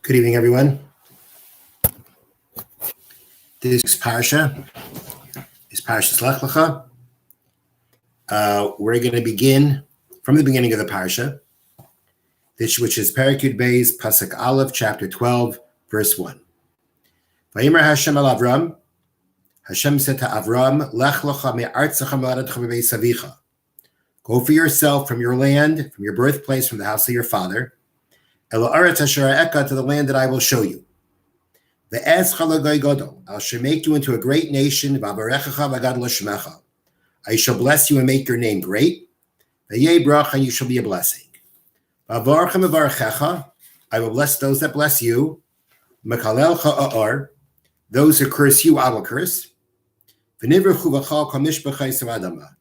Good evening, everyone. This Parsha is Parsha's Lecha. We're going to begin from the beginning of the Parsha, which is Perek Yud Beis, Pasuk Aleph, chapter 12, verse 1. Vayimer Hashem al Avram. Hashem said to Avram, Lech Lecha me'artzecha me'aradcha bebeis avicha. Go for yourself from your land, from your birthplace, from the house of your father, El ha'aretz asher ha'eka, to the land that I will show you. Ve'ezcha l'goy gadol, I shall make you into a great nation. V'avarechecha v'gadol shmecha, I shall bless you and make your name great. Ve'yeh bracha, and you shall be a blessing. V'avarchem v'avarechecha, I will bless those that bless you. Mekalelcha a'ar, those who curse you, I will curse. V'nivrechu v'chal kol mishpachos ha'adama,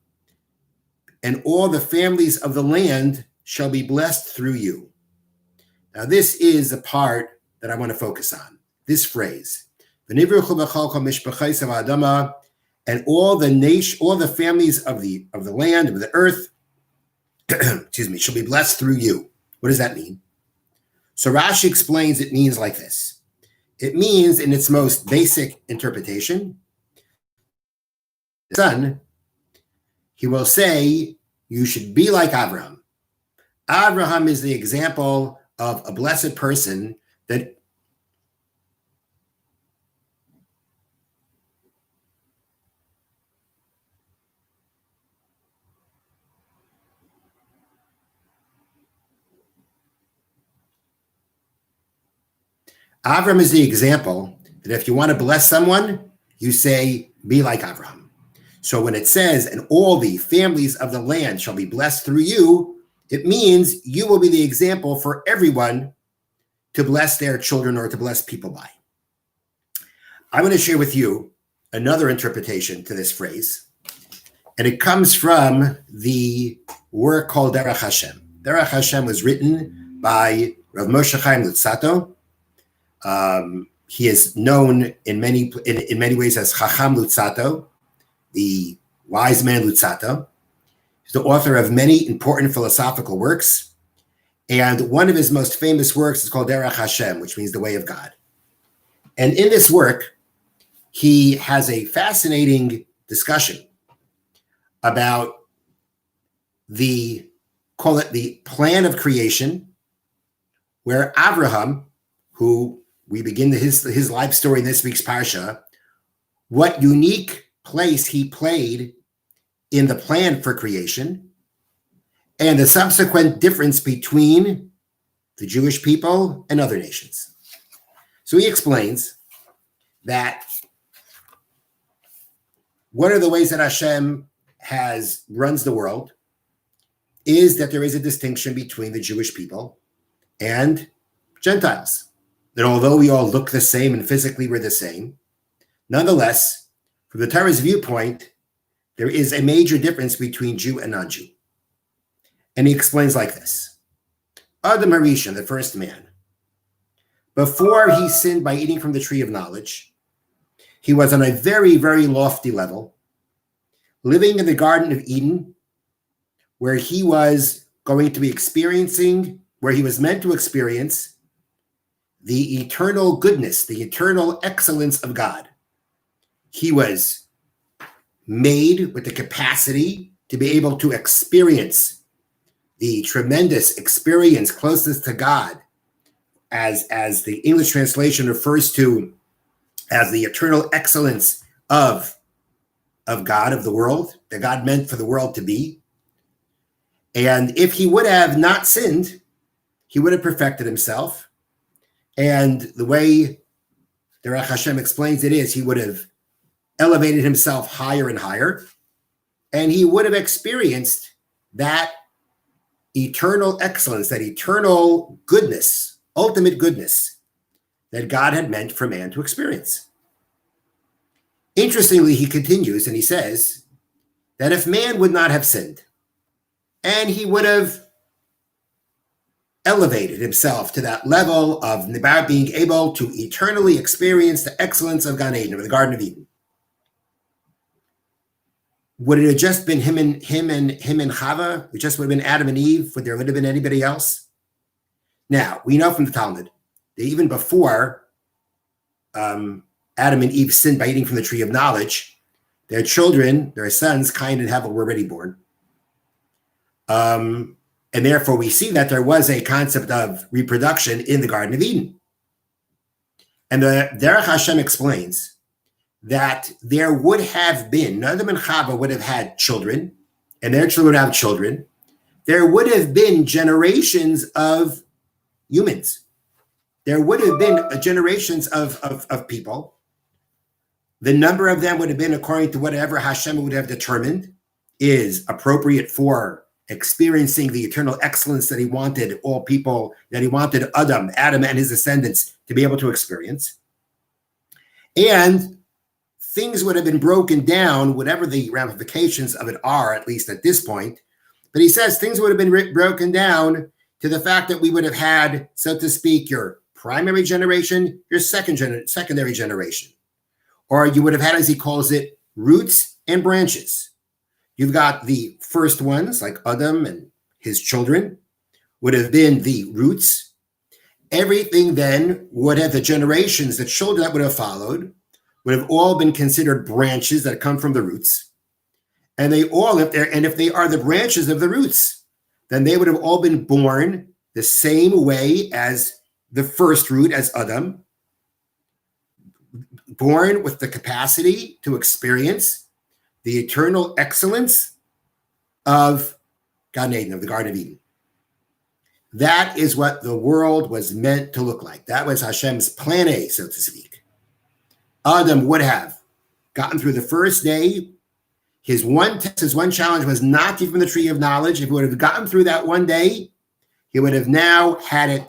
and all the families of the land shall be blessed through you. Now, this is the part that I want to focus on. This phrase, and all the families of the land, of the earth, excuse me, shall be blessed through you. What does that mean? So Rashi explains it means like this. It means, in its most basic interpretation, the son, he will say, you should be like Abraham. Abraham is the example of a blessed person that Avram is the example that if you want to bless someone, you say, be like Abraham. So when it says, and all the families of the land shall be blessed through you, it means you will be the example for everyone to bless their children or to bless people by. I'm going to share with you another interpretation to this phrase, and it comes from the work called Derech Hashem. Derech Hashem was written by Rav Moshe Chaim Lutzato. He is known in many ways as Chacham Lutzato, the wise man Lutzato. He's the author of many important philosophical works, and one of his most famous works is called Derech Hashem, which means the way of God. And in this work, he has a fascinating discussion about call it the plan of creation, where Abraham, who we begin his life story in this week's Parsha, what unique place he played in the plan for creation, and the subsequent difference between the Jewish people and other nations. So he explains that one of the ways that Hashem runs the world is that there is a distinction between the Jewish people and Gentiles. That although we all look the same and physically we're the same, nonetheless, from the Torah's viewpoint, there is a major difference between Jew and non-Jew. And he explains like this. Adam Harishon, the first man, before he sinned by eating from the tree of knowledge, he was on a very, very lofty level, living in the Garden of Eden, where he was going to be where he was meant to experience the eternal goodness, the eternal excellence of God. He was made with the capacity to be able to experience the tremendous experience closest to God, as the English translation refers to as the eternal excellence of God, of the world, that God meant for the world to be. And if he would have not sinned, he would have perfected himself. And the way Derech Hashem explains it is, he would have elevated himself higher and higher, and he would have experienced that eternal excellence, that eternal goodness, ultimate goodness that God had meant for man to experience. Interestingly, he continues and he says that if man would not have sinned, and he would have elevated himself to that level of being able to eternally experience the excellence of Gan Eden, or the Garden of Eden, would it have just been him and Chava? It just would have been Adam and Eve? Would there have been anybody else? Now, we know from the Talmud even before Adam and Eve sinned by eating from the tree of knowledge, their children, their sons, Cain and Hevel, were already born. And therefore, we see that there was a concept of reproduction in the Garden of Eden. And the Derech Hashem explains that there would have been, Adam and Chava would have had children, and their children would have children. There would have been generations of humans. There would have been generations of people. The number of them would have been according to whatever Hashem would have determined is appropriate for experiencing the eternal excellence that he wanted all people, that he wanted Adam and his descendants to be able to experience. And things would have been broken down, whatever the ramifications of it are, at least at this point. But he says things would have been broken down to the fact that we would have had, so to speak, your primary generation, your secondary generation. Or you would have had, as he calls it, roots and branches. You've got the first ones, like Adam and his children, would have been the roots. Everything then would have the generations, the children that would have followed, would have all been considered branches that come from the roots. And they all, if they are the branches of the roots, then they would have all been born the same way as the first root, as Adam, born with the capacity to experience the eternal excellence of Gan Eden, of the Garden of Eden. That is what the world was meant to look like. That was Hashem's plan A, so to speak. Adam would have gotten through the first day. His one challenge was not to eat from the tree of knowledge. If he would have gotten through that one day, he would have now had it.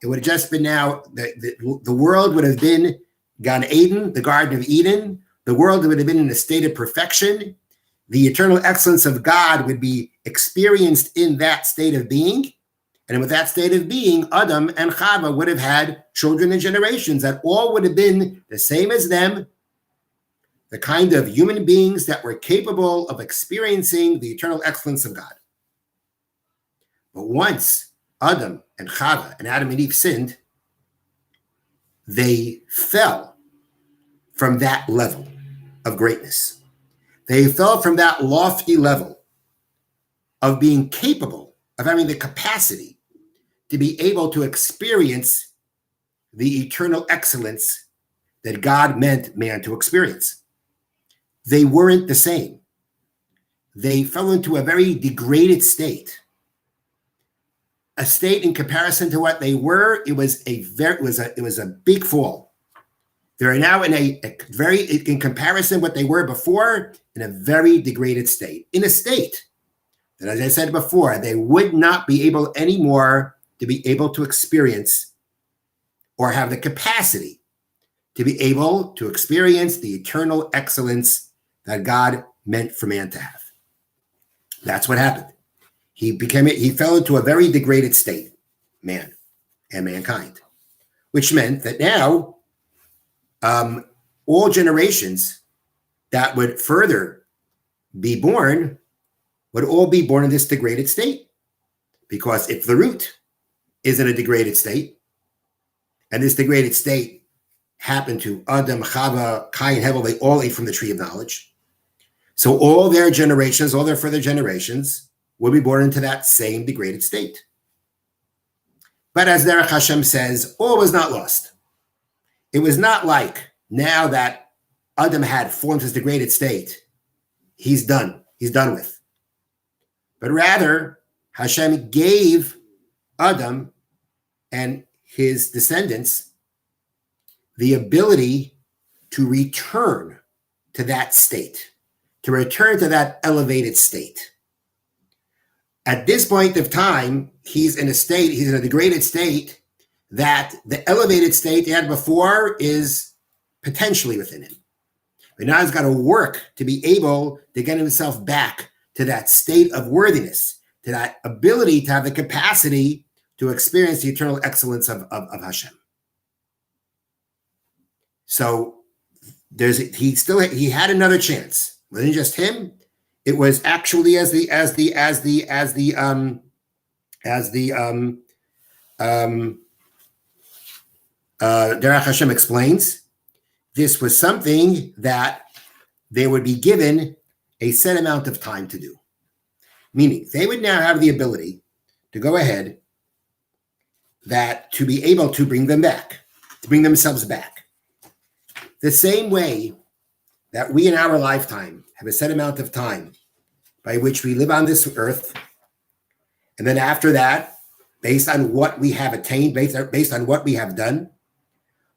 It would have just been now, the world would have been Gan Eden, the Garden of Eden. The world would have been in a state of perfection. The eternal excellence of God would be experienced in that state of being. And with that state of being, Adam and Chava would have had children and generations that all would have been the same as them, the kind of human beings that were capable of experiencing the eternal excellence of God. But once Adam and Chava and Adam and Eve sinned, they fell from that level of greatness. They fell from that lofty level of being capable of having the capacity to be able to experience the eternal excellence that God meant man to experience. They weren't the same. They fell into a very degraded state. A state in comparison to what they were, it was a big fall. They are now in in comparison what they were before, in a very degraded state. In a state that, as I said before, they would not be able anymore to be able to experience or have the capacity to be able to experience the eternal excellence that God meant for man to have. That's what happened. He fell into a very degraded state, man and mankind, which meant that now all generations that would further be born would all be born in this degraded state. Because if the root is in a degraded state, and this degraded state happened to Adam, Chava, Cain, Hevel, they all ate from the tree of knowledge. So all their generations, all their further generations, will be born into that same degraded state. But as Derech Hashem says, all was not lost. It was not like now that Adam had formed his degraded state, he's done with. But rather, Hashem gave Adam and his descendants the ability to return to that state, to return to that elevated state. At this point of time, he's in a degraded state that the elevated state he had before is potentially within him. But now he's got to work to be able to get himself back to that state of worthiness, to that ability to have the capacity to experience the eternal excellence of Hashem. So he had another chance. It wasn't just him. It was actually as the Derech Hashem explains, this was something that they would be given a set amount of time to do. Meaning, they would now have the ability to go ahead to be able to bring them back, to bring themselves back. The same way that we in our lifetime have a set amount of time by which we live on this earth, and then after that, based on what we have attained, based on what we have done,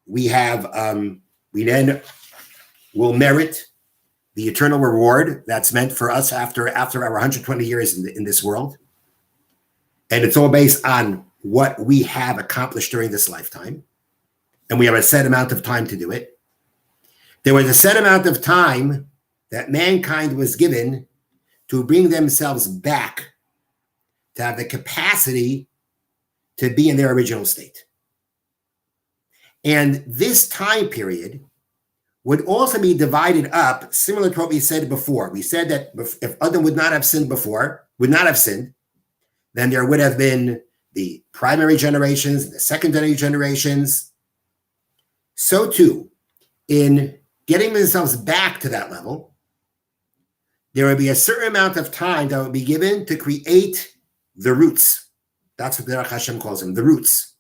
we then will merit the eternal reward that's meant for us after our 120 years in this world. And it's all based on what we have accomplished during this lifetime. And we have a set amount of time to do it. There was a set amount of time that mankind was given to bring themselves back, to have the capacity to be in their original state. And this time period would also be divided up, similar to what we said before. We said that if Adam would not have sinned, then there would have been the primary generations, the secondary generations. So too, in getting themselves back to that level, there would be a certain amount of time that would be given to create the roots. That's what Derech Hashem calls them, the roots.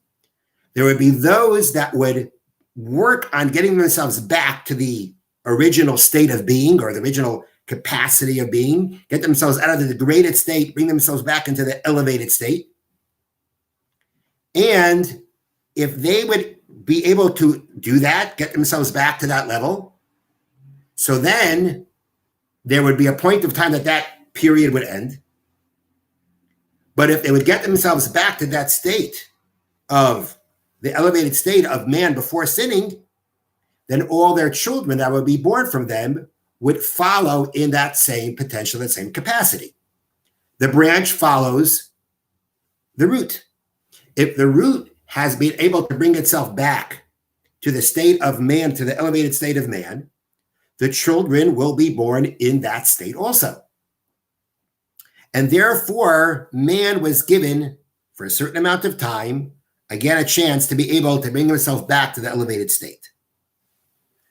There would be those that would work on getting themselves back to the original state of being, or the original capacity of being, get themselves out of the degraded state, bring themselves back into the elevated state. And if they would be able to do that, get themselves back to that level, so then there would be a point of time that period would end. But if they would get themselves back to that state of the elevated state of man before sinning, then all their children that would be born from them would follow in that same potential, that same capacity. The branch follows the root. If the root has been able to bring itself back to the state of man, to the elevated state of man, the children will be born in that state also. And therefore, man was given, for a certain amount of time, again, a chance to be able to bring himself back to the elevated state.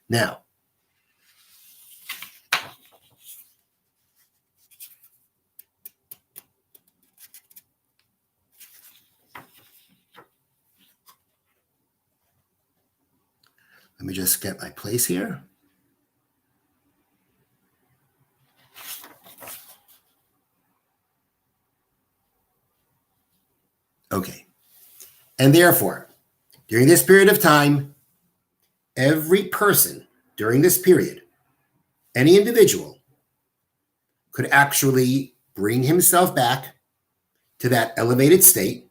Now, let me just get my place here. Okay. And therefore, during this period of time, every person during this period, any individual, could actually bring himself back to that elevated state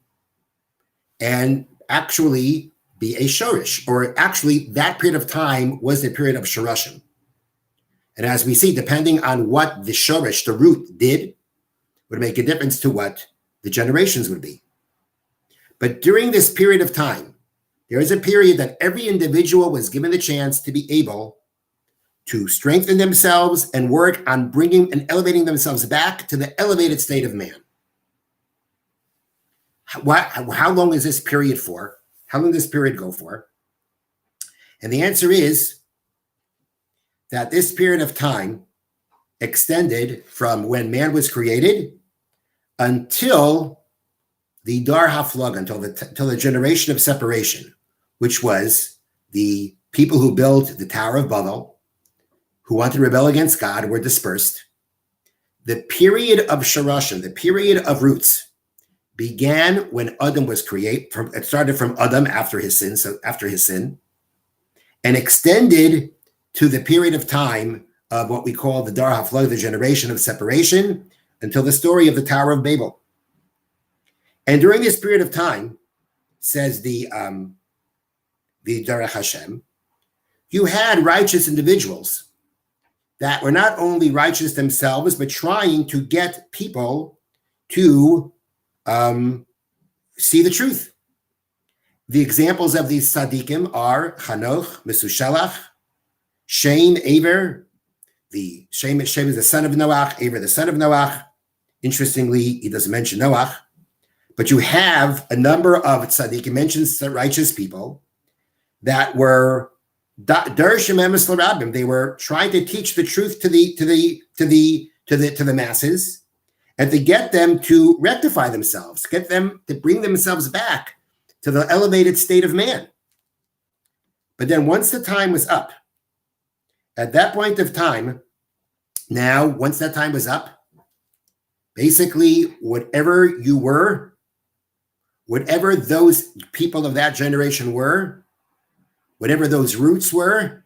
and actually be a shorish, or actually that period of time was the period of shorashim. And as we see, depending on what the shorish, the root, did, would make a difference to what the generations would be. But during this period of time, there is a period that every individual was given the chance to be able to strengthen themselves and work on bringing and elevating themselves back to the elevated state of man. How long is this period for? How long does this period go for? And the answer is that this period of time extended from when man was created until the Dar HaFlag, until the generation of separation, which was the people who built the Tower of Babel, who wanted to rebel against God, were dispersed. The period of Shorashim, the period of roots, began when Adam was created. It started from Adam after his sin, and extended to the period of time of what we call the Dar HaFlag, the generation of separation, until the story of the Tower of Babel. And during this period of time, says the Derech Hashem, you had righteous individuals that were not only righteous themselves, but trying to get people to see the truth. The examples of these tzaddikim are Chanoch, Mesushalach, Shem, Aver. Shem is the son of Noach, Aver the son of Noach. Interestingly, he doesn't mention Noach. But you have a number of tzaddikim, mentions the righteous people that were Dershim Emes L'Rabim. They were trying to teach the truth to the masses, and to get them to rectify themselves, get them to bring themselves back to the elevated state of man. But then once the time was up, at that point of time, once that time was up, basically whatever you were, whatever those people of that generation were, whatever those roots were,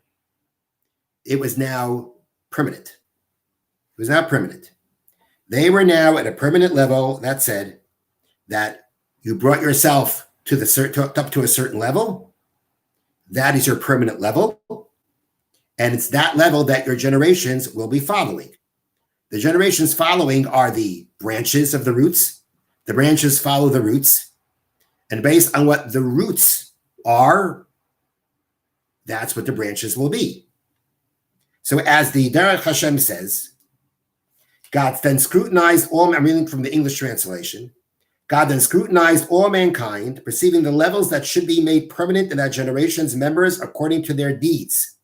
it was now permanent. It was now permanent. They were now at a permanent level that said that you brought yourself up to a certain level. That is your permanent level. And it's that level that your generations will be following. The generations following are the branches of the roots. The branches follow the roots. And based on what the roots are, that's what the branches will be. So as the Derech Hashem says, God then scrutinized all, I'm reading from the English translation, God then scrutinized all mankind, perceiving the levels that should be made permanent in that generation's members according to their deeds.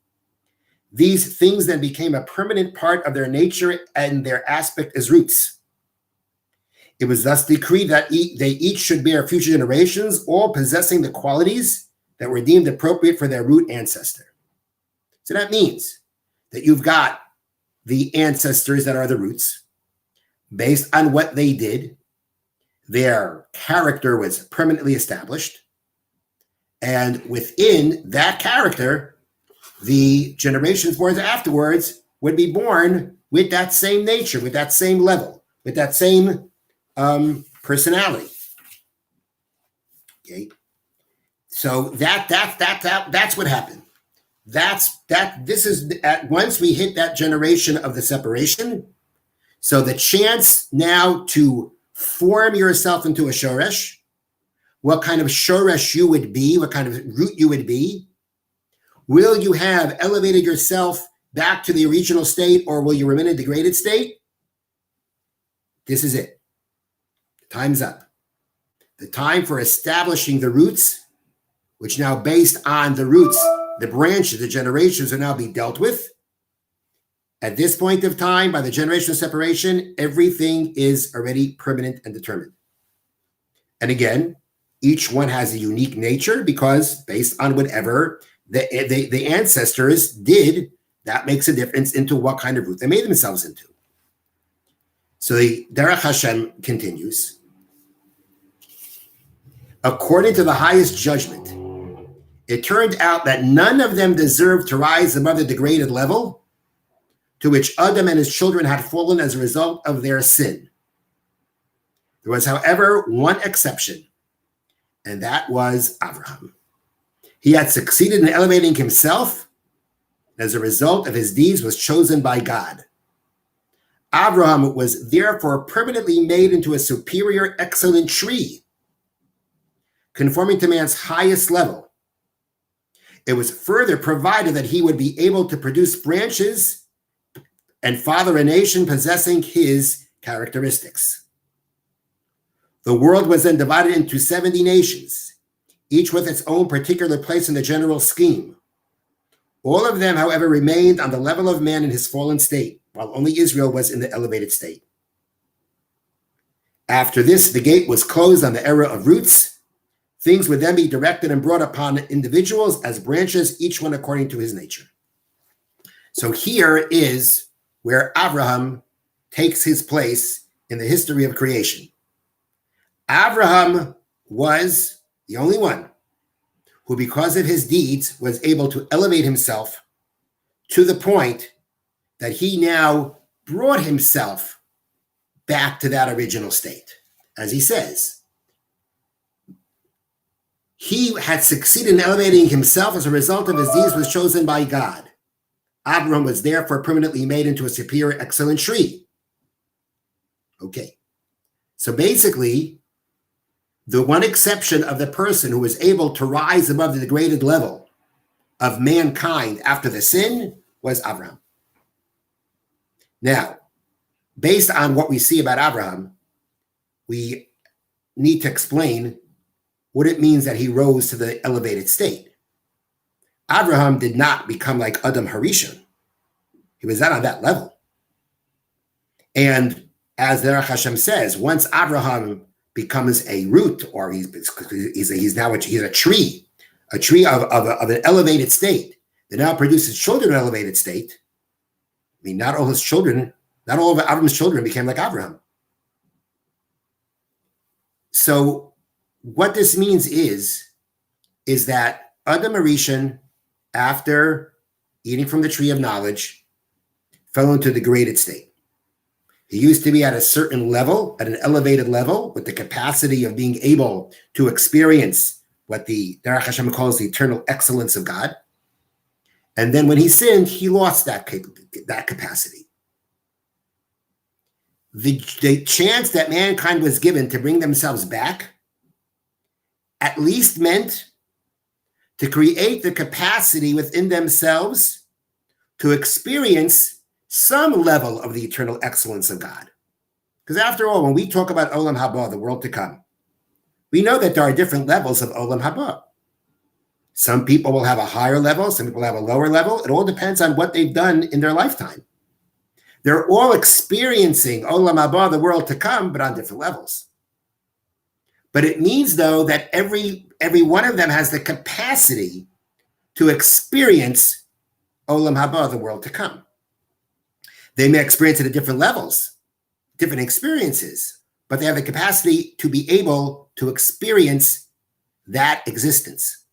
These things then became a permanent part of their nature and their aspect as roots. It was thus decreed that they each should bear future generations, all possessing the qualities that were deemed appropriate for their root ancestor. So that means that you've got the ancestors that are the roots. Based on what they did, their character was permanently established. And within that character, the generations born afterwards would be born with that same nature, with that same level, with that same personality. Okay, so that's what happened. This is once we hit that generation of the separation. So the chance now to form yourself into a shoresh, what kind of shoresh you would be, what kind of root you would be. Will you have elevated yourself back to the original state, or will you remain in a degraded state? This is it. Time's up. The time for establishing the roots, which now based on the roots, the branches, the generations will now be dealt with. At this point of time, by the generational separation, everything is already permanent and determined. And again, each one has a unique nature because based on whatever the ancestors did, that makes a difference into what kind of root they made themselves into. So the Derech Hashem continues. According to the highest judgment, it turned out that none of them deserved to rise above the degraded level to which Adam and his children had fallen as a result of their sin. There was, however, one exception, and that was Abraham. He had succeeded in elevating himself, and as a result of his deeds was chosen by God. Abraham was therefore permanently made into a superior, excellent tree, conforming to man's highest level. It was further provided that he would be able to produce branches and father a nation possessing his characteristics. The world was then divided into 70 nations, each with its own particular place in the general scheme. All of them, however, remained on the level of man in his fallen state, while only Israel was in the elevated state. After this, the gate was closed on the era of roots. Things would then be directed and brought upon individuals as branches, each one according to his nature. So here is where Abraham takes his place in the history of creation. Abraham was the only one who, because of his deeds, was able to elevate himself to the point that he now brought himself back to that original state. As he says, he had succeeded in elevating himself as a result of his deeds was chosen by God. Abraham was therefore permanently made into a superior, excellent tree. Okay. So basically, the one exception of the person who was able to rise above the degraded level of mankind after the sin was Abraham. Now, based on what we see about Abraham, we need to explain what it means that he rose to the elevated state. Abraham did not become like Adam Harishon. He was not on that level. And as the Derech Hashem says, once Abraham becomes a root, or he's a tree of an elevated state that now produces children in an elevated state. I mean, not all of Abraham's children became like Abraham. So what this means is that Adam Harishon, after eating from the tree of knowledge, fell into the degraded state. He used to be at a certain level, at an elevated level, with the capacity of being able to experience what the Derech Hashem calls the eternal excellence of God. And then when he sinned, he lost that capacity. The chance that mankind was given to bring themselves back at least meant to create the capacity within themselves to experience some level of the eternal excellence of God. Because after all, when we talk about Olam Haba, the world to come, we know that there are different levels of Olam Haba. Some people will have a higher level, some people have a lower level. It all depends on what they've done in their lifetime. They're all experiencing Olam Haba, the world to come, but on different levels. But it means, though, that every one of them has the capacity to experience Olam Haba, the world to come. They may experience it at different levels, different experiences, but they have the capacity to be able to experience that existence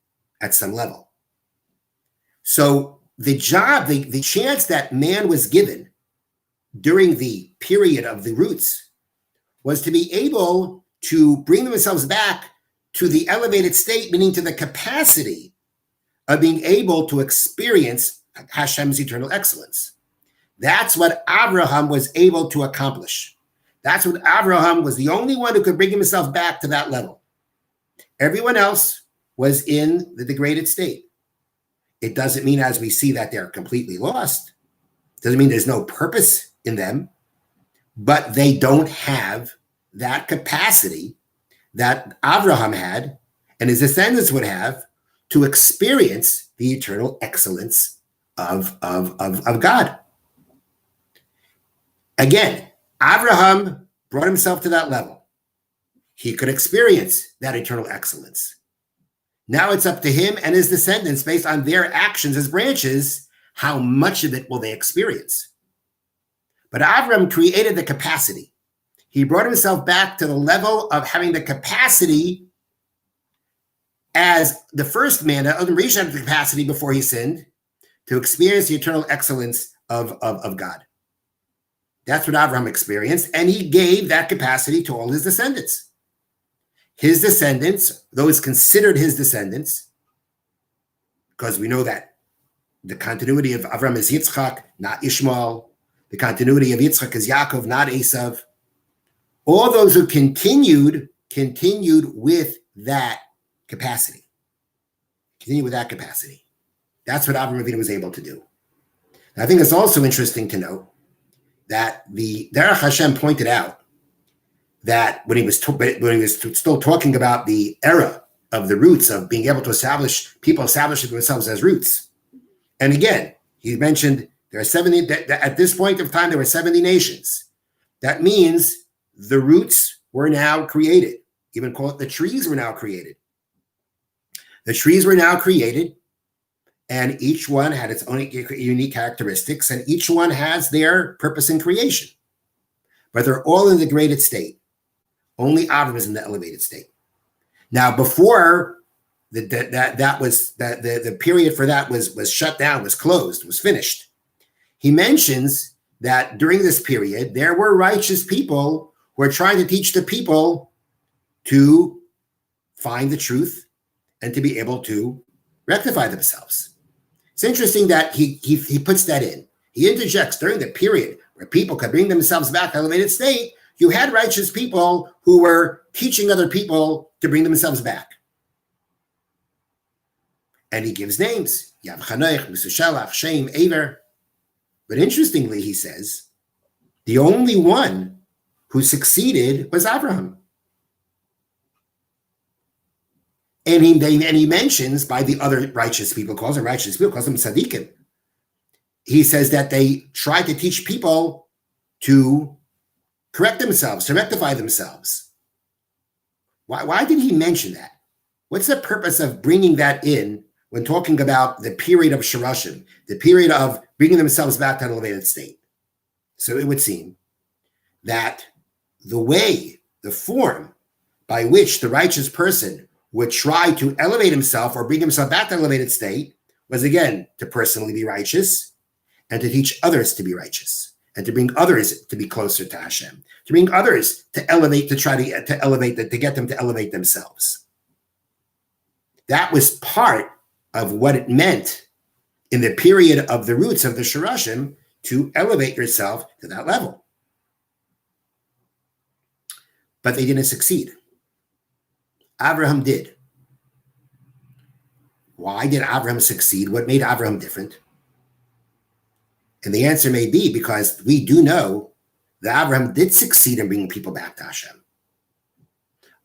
at some level. So the chance that man was given during the period of the roots was to be able to bring themselves back to the elevated state, meaning to the capacity of being able to experience Hashem's eternal excellence. That's what Abraham was able to accomplish. That's what Abraham was the only one who could bring himself back to that level. Everyone else was in the degraded state. It doesn't mean, as we see, that they're completely lost. It doesn't mean there's no purpose in them, but they don't have that capacity that Abraham had and his descendants would have to experience the eternal excellence of God. Again, Abraham brought himself to that level. He could experience that eternal excellence. Now it's up to him and his descendants, based on their actions as branches, how much of it will they experience. But Abraham created the capacity. He brought himself back to the level of having the capacity as the first man, Adam Rishon, had the capacity before he sinned to experience the eternal excellence of God. That's what Abraham experienced, and he gave that capacity to all his descendants. His descendants, those considered his descendants, because we know that the continuity of Abraham is Yitzchak, not Ishmael. The continuity of Yitzchak is Yaakov, not Esav. All those who continued with that capacity. Continue with that capacity. That's what Abraham Avinu was able to do. And I think it's also interesting to note that the Derech Hashem pointed out that when he was still talking about the era of the roots of being able to establishing themselves as roots. And again, he mentioned there are 70, at this point of time, there were 70 nations. That means the roots were now created. Even call it the trees were now created. The trees were now created, and each one had its own unique characteristics, and each one has their purpose in creation. But they're all in the degraded state. Only Adam is in the elevated state. Now, before the period for that was shut down, was closed, was finished, he mentions that during this period, there were righteous people who were trying to teach the people to find the truth and to be able to rectify themselves. It's interesting that he puts that in. He interjects during the period where people could bring themselves back to elevated state. You had righteous people who were teaching other people to bring themselves back. And he gives names. Yav Chanoich, Mesushalach, Shem, Aver. But interestingly, he says, the only one who succeeded was Abraham. And he mentions by the other righteous people, calls them tzaddikim. He says that they try to teach people to correct themselves, to rectify themselves. Why did he mention that? What's the purpose of bringing that in when talking about the period of Shirashim, the period of bringing themselves back to an elevated state? So it would seem that the form by which the righteous person would try to elevate himself or bring himself back to an elevated state was, again, to personally be righteous and to teach others to be righteous and to bring others to be closer to Hashem, to bring others to elevate, to try to elevate, to get them to elevate themselves. That was part of what it meant in the period of the roots of the Shirashim to elevate yourself to that level. But they didn't succeed. Abraham did. Why did Abraham succeed? What made Abraham different? And the answer may be because we do know that Abraham did succeed in bringing people back to Hashem.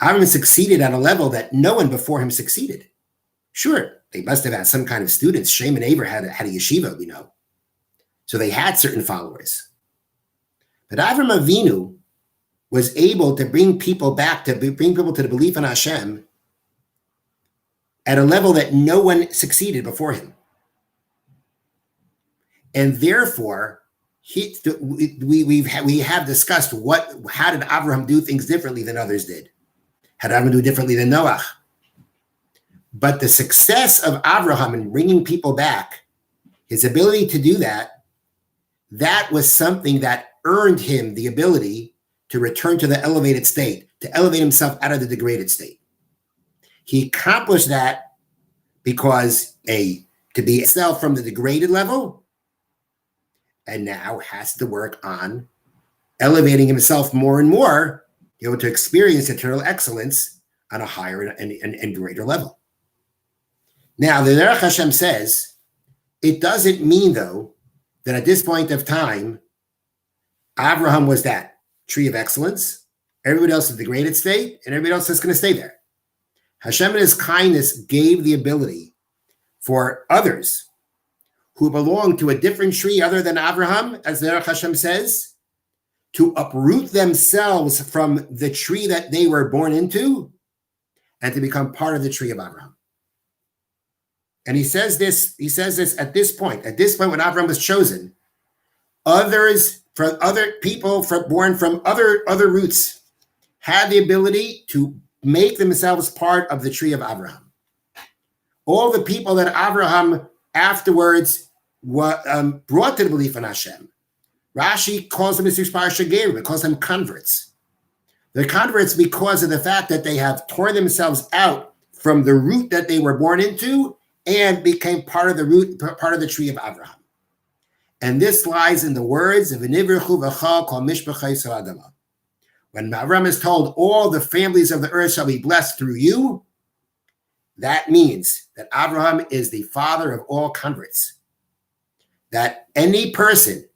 Abraham succeeded at a level that no one before him succeeded. Sure, they must have had some kind of students. Shem and Aver had a yeshiva, we know. So they had certain followers. But Avraham Avinu was able to bring people back, to bring people to the belief in Hashem at a level that no one succeeded before him. And therefore, we have discussed how did Abraham do things differently than others did? How did Abraham do differently than Noah? But the success of Abraham in bringing people back, his ability to do that, that was something that earned him the ability to return to the elevated state, to elevate himself out of the degraded state. He accomplished that because to be itself from the degraded level, and now has to work on elevating himself more and more, able to experience eternal excellence on a higher and greater level. Now, the Derech Hashem says, it doesn't mean, though, that at this point of time, Abraham was that tree of excellence, everybody else is the degraded state, and everybody else is going to stay there. Hashem in his kindness gave the ability for others who belong to a different tree other than Abraham, as the Derech Hashem says, to uproot themselves from the tree that they were born into and to become part of the tree of Abraham. And he says this at this point when Abraham was chosen, others from other people born from other roots had the ability to make themselves part of the tree of Abraham. All the people that Abraham afterwards brought to the belief in Hashem, Rashi calls them in this Parsha Gerim, it calls them converts. They're converts because of the fact that they have torn themselves out from the root that they were born into and became part of the tree of Abraham. And this lies in the words of V'nivrechu v'cha kol mishpachei Adama. When Abraham is told all the families of the earth shall be blessed through you, that means that Abraham is the father of all converts. That any person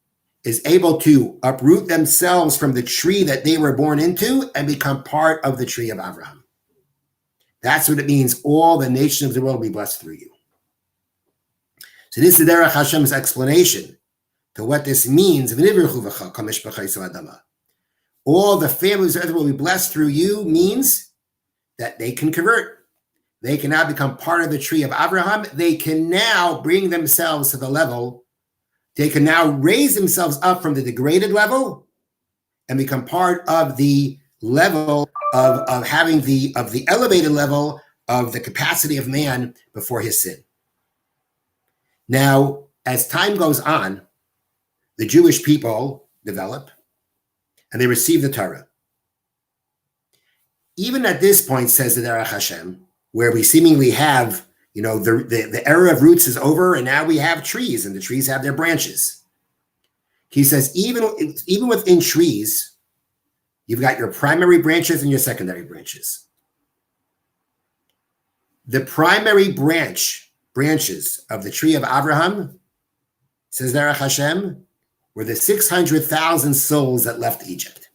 is able to uproot themselves from the tree that they were born into and become part of the tree of Abraham. That's what it means. All the nations of the world will be blessed through you. So this is Derech Hashem's explanation to what this means. All the families of earth will be blessed through you means that they can convert. They can now become part of the tree of Abraham. They can now bring themselves to the level. They can now raise themselves up from the degraded level and become part of the level of having the elevated level of the capacity of man before his sin. Now, as time goes on, the Jewish people develop and they receive the Torah. Even at this point, says the Derech Hashem, where we seemingly have, the era of roots is over and now we have trees and the trees have their branches. He says, even within trees, you've got your primary branches and your secondary branches. The primary branches of the tree of Abraham, says Derech Hashem, were the 600,000 souls that left Egypt.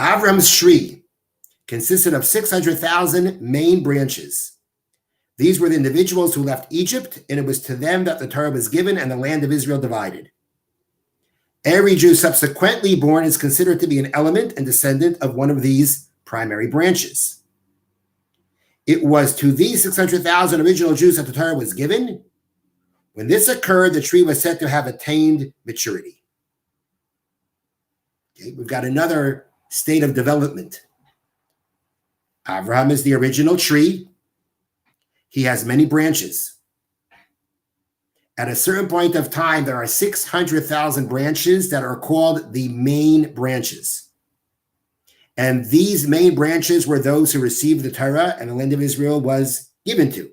Avram's tree consisted of 600,000 main branches. These were the individuals who left Egypt, and it was to them that the Torah was given and the land of Israel divided. Every Jew subsequently born is considered to be an element and descendant of one of these primary branches. It was to these 600,000 original Jews that the Torah was given. When this occurred, the tree was said to have attained maturity. Okay, we've got another state of development. Abraham is the original tree. He has many branches. At a certain point of time, there are 600,000 branches that are called the main branches. And these main branches were those who received the Torah and the land of Israel was given to.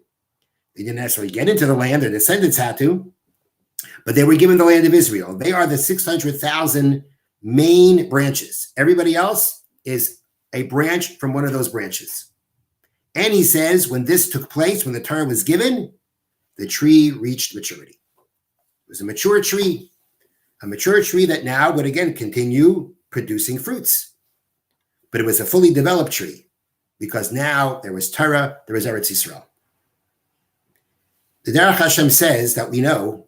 They didn't necessarily get into the land, their descendants had to, but they were given the land of Israel. They are the 600,000 main branches. Everybody else is a branch from one of those branches. And he says, when this took place, when the Torah was given, the tree reached maturity. It was a mature tree that now would again continue producing fruits. But it was a fully developed tree because now there was Torah, there was Eretz Yisrael. The Derech Hashem says that we know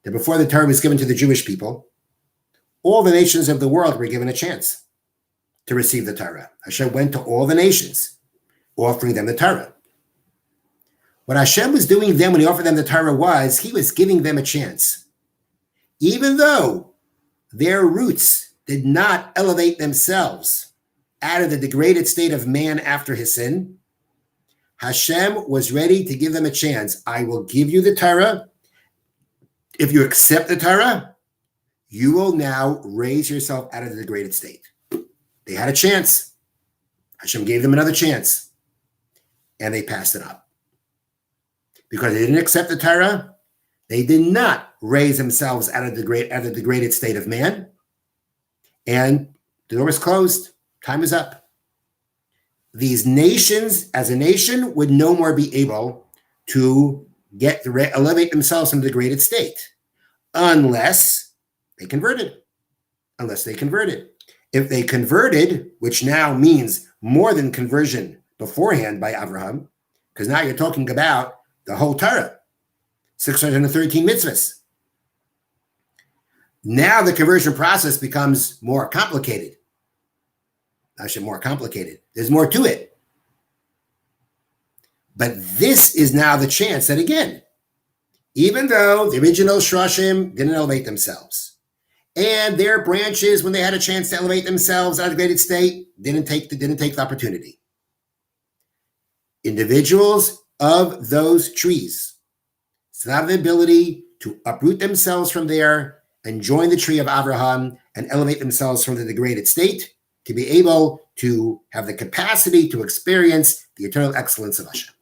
that before the Torah was given to the Jewish people, all the nations of the world were given a chance to receive the Torah. Hashem went to all the nations, offering them the Torah. What Hashem was doing then when he offered them the Torah was, he was giving them a chance. Even though their roots did not elevate themselves out of the degraded state of man after his sin, Hashem was ready to give them a chance. I will give you the Torah. If you accept the Torah, you will now raise yourself out of the degraded state. They had a chance. Hashem gave them another chance. And they passed it up. Because they didn't accept the Torah, they did not raise themselves out of the degraded state of man. And the door was closed. Time is up. These nations, as a nation, would no more be able to elevate themselves from the degraded state unless they converted. If they converted, which now means more than conversion beforehand by Abraham, because now you're talking about the whole Torah, 613 mitzvahs. Now the conversion process becomes more complicated. Actually, more complicated. There's more to it. But this is now the chance that, again, even though the original Shroshim didn't elevate themselves, and their branches, when they had a chance to elevate themselves out of the degraded state, didn't take the opportunity. Individuals of those trees still have the ability to uproot themselves from there and join the tree of Abraham and elevate themselves from the degraded state to be able to have the capacity to experience the eternal excellence of Hashem.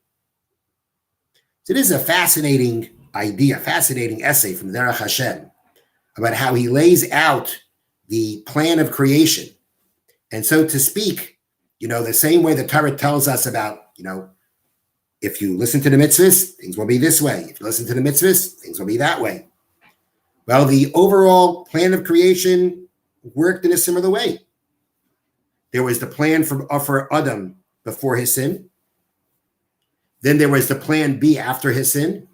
So this is a fascinating idea, fascinating essay from Derech Hashem about how he lays out the plan of creation. And so to speak, the same way the Torah tells us about, if you listen to the mitzvahs, things will be this way. If you listen to the mitzvahs, things will be that way. Well, the overall plan of creation worked in a similar way. There was the plan for Adam before his sin. Then there was the plan B after his sin.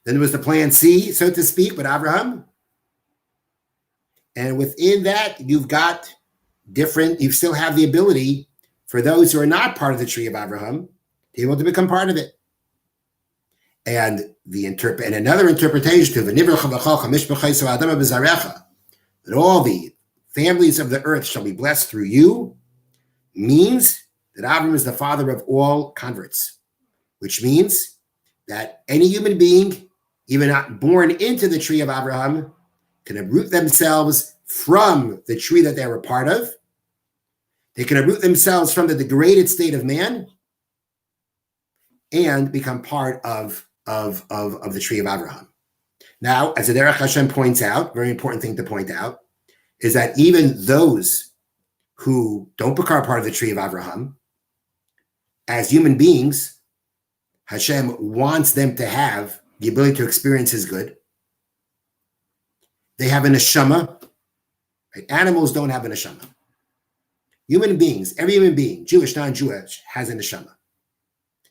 Then there was the plan C, so to speak, with Abraham. And within that, you still have the ability for those who are not part of the tree of Abraham to be able to become part of it. And another interpretation of that all the families of the earth shall be blessed through you means that Abraham is the father of all converts, which means that any human being, even not born into the tree of Abraham, can uproot themselves from the tree that they were part of. They can uproot themselves from the degraded state of man and become part of the tree of Abraham. Now, as the Derech Hashem points out, very important thing to point out, is that even those who don't become part of the tree of Abraham, as human beings, Hashem wants them to have the ability to experience his good. They have a neshama. Right? Animals don't have a neshama. Human beings, every human being, Jewish, non-Jewish, has a neshama.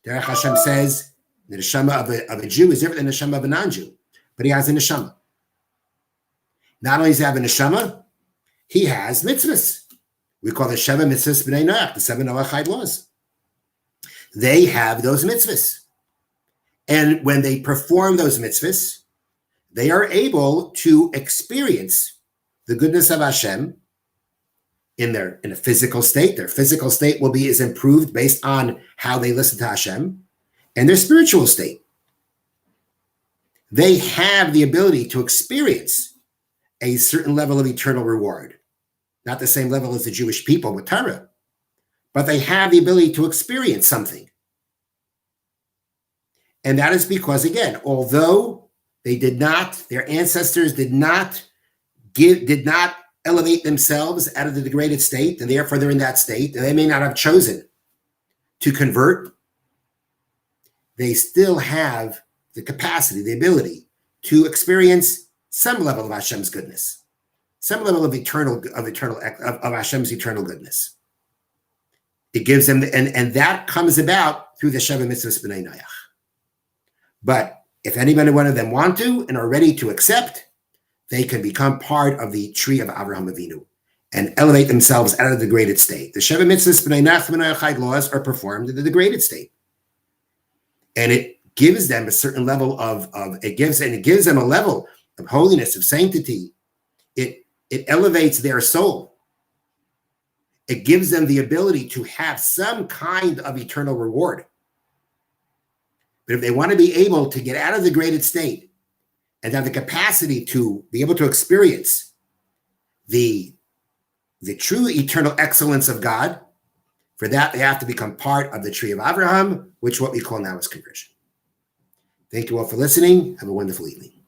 Derech Hashem says the neshama of a Jew is different than the neshama of a non-Jew, but he has a neshama. Not only does he have a neshama, he has mitzvahs. We call the Sheva mitzvahs b'nei Noach, the 7 Noachide laws. They have those mitzvahs. And when they perform those mitzvahs, they are able to experience the goodness of Hashem in a physical state. Their physical state is improved based on how they listen to Hashem, and their spiritual state. They have the ability to experience a certain level of eternal reward. Not the same level as the Jewish people with Torah, but they have the ability to experience something. And that is because, again, although their ancestors did not elevate themselves out of the degraded state, and therefore they're in that state, and they may not have chosen to convert, they still have the capacity, the ability to experience some level of Hashem's goodness, some level of Hashem's eternal goodness. It gives them, and that comes about through the Sheva Mitzvahs B'nai Noach. But if anybody, one of them want to and are ready to accept, they can become part of the tree of Avraham Avinu and elevate themselves out of the degraded state. The Sheva Mitzvahs B'nai Noach laws are performed in the degraded state. And it gives them a certain level it gives them a level of holiness, of sanctity. It elevates their soul. It gives them the ability to have some kind of eternal reward. But if they want to be able to get out of the degraded state and have the capacity to be able to experience the true eternal excellence of God, for that they have to become part of the tree of Abraham, which what we call now is conversion. Thank you all for listening. Have a wonderful evening.